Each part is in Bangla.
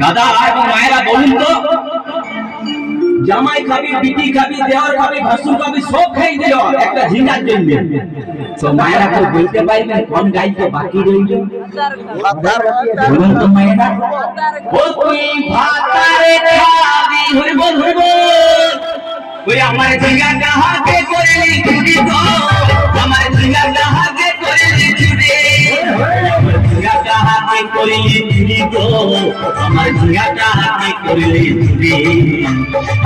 দাদা আর মায়েরা বলুন তো, জামাই খাবি, বিটি খাবি, দেওয়ার খাবি, ভাসুর খাবি, সব খাই দিও একটা ঝিঙ্গার জন্য। তো মায়েরা তো বলতে পারবেন কোন গাইতে বাকি রইল? বলুন তো মায়েরা। ও তুই ভাতারে খাবি, হরি বল হরি বল। ওই আমার ঝিঙ্গাটা হাতে করলি চুরি গো, আমার ঝিঙ্গাটা হাতে করলি চুরি, ঝিঙ্গাটা হাতে করলি চুরি গো, আমার ঝিঙ্গাটা হাতে করলি চুরি।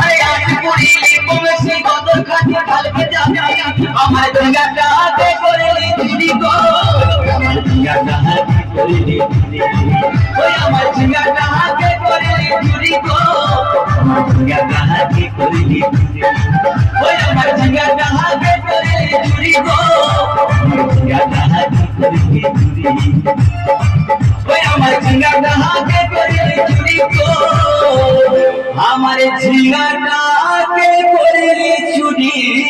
আরে আজ করিলি কমেছি কত খাটি ঢালকে যাবে, আমার ঝিঙ্গাটা হাতে করলি চুরি গো, আমার ঝিঙ্গাটা হাতে করলি চুরি। ওই আমার ঝিঙ্গাটা হাতে করলি চুরি গো, আমার ঝিঙ্গাটা হাতে করলি চুরি। ওই আমার ঝিঙ্গাটা হাতে করলি চুরি গো, আমার ঝিঙ্গাটা হাতে করলি চুরি। ওই আমার ঝিঙ্গাটা হাতে করলি চুরি গো, আমার ঝিঙ্গাটা হাতে করলি চুরি।